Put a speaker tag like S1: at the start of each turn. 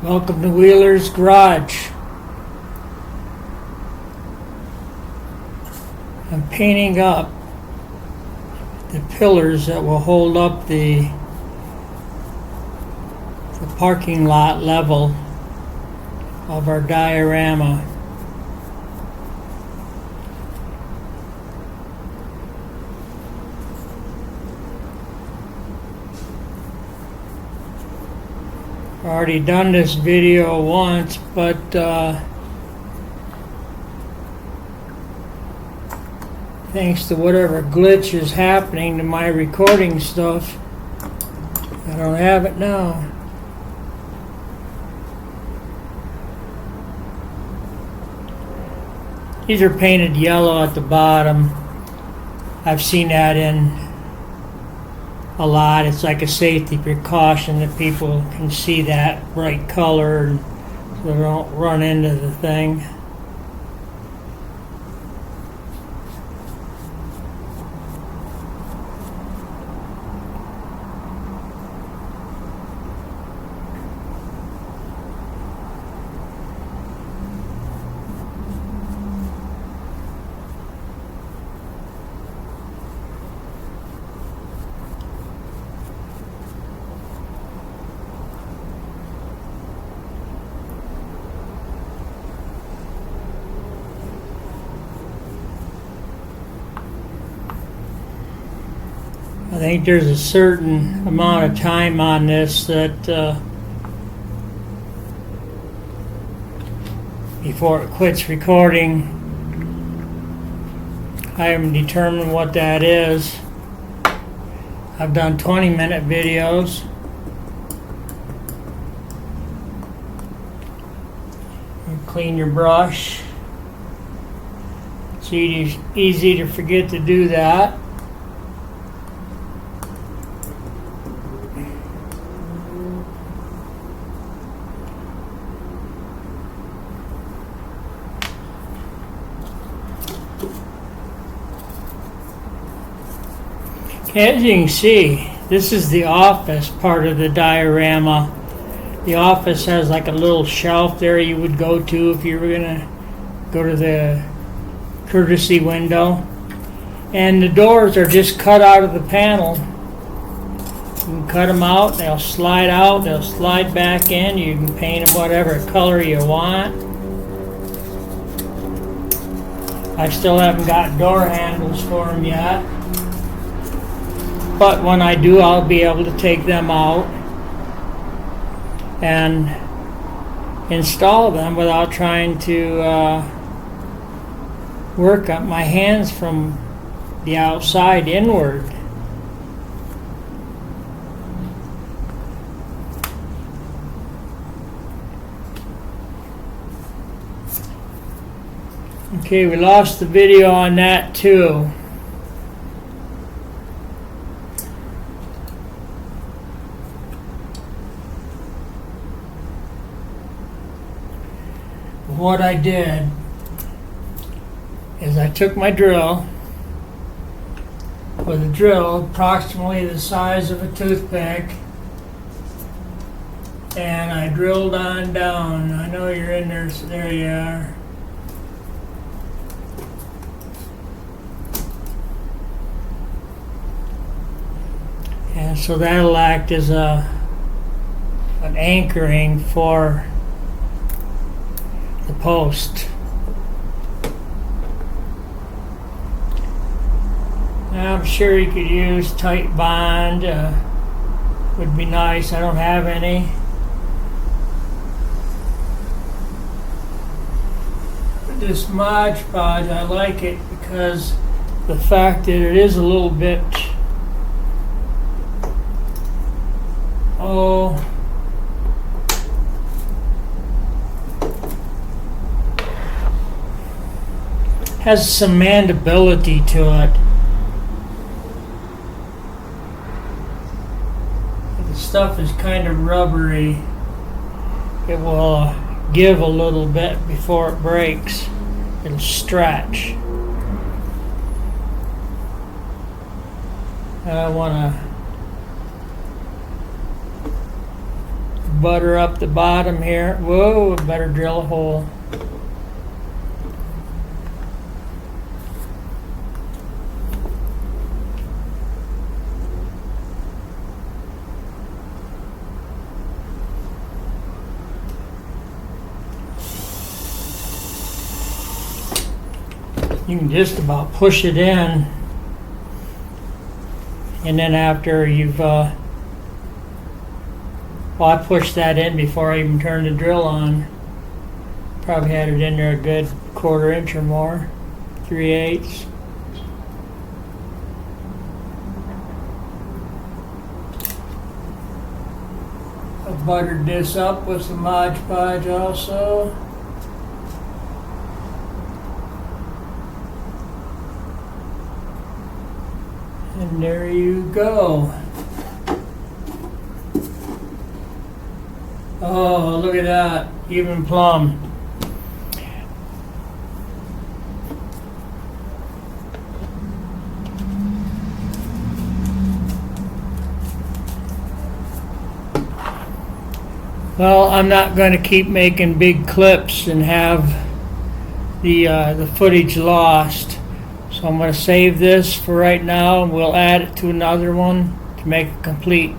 S1: Welcome to Wheeler's Garage. I'm painting up the pillars that will hold up the parking lot level of our diorama. I've already done this video once, but thanks to whatever glitch is happening to my recording stuff, I don't have it now. These are painted yellow at the bottom. I've seen that in a lot. It's like a safety precaution that people can see that bright color and so they don't run into the thing. I think there's a certain amount of time on this that before it quits recording. I haven't determined what that is. I've done 20-minute videos. And clean your brush. It's easy to forget to do that. As you can see, this is the office part of the diorama. The office has like a little shelf there you would go to if you were going to go to the courtesy window. And the doors are just cut out of the panel. You can cut them out, they'll slide back in. You can paint them whatever color you want. I still haven't got door handles for them yet. But when I do, I'll be able to take them out and install them without trying to work up my hands from the outside inward. Okay, we lost the video on that too. What I did is I took my drill with a drill approximately the size of a toothpick and I drilled on down. I know you're in there, so there you are. And so that'll act as an anchoring for the post. Now, I'm sure you could use Titebond, would be nice. I don't have any. But this Mod Podge, I like it because the fact that it is a little bit has some mandibility to it. The stuff is kind of rubbery. It will give a little bit before it breaks. It'll stretch. And I want to butter up the bottom here. Whoa, better drill a hole. You can just about push it in, and then after you've well, I pushed that in before I even turned the drill on. Probably had it in there a good 1/4 inch or more, 3/8. I buttered this up with some Mod Podge also. And there you go. Oh, look at that, even plumb. Well, I'm not going to keep making big clips and have the footage lost. So I'm going to save this for right now, and we'll add it to another one to make it complete.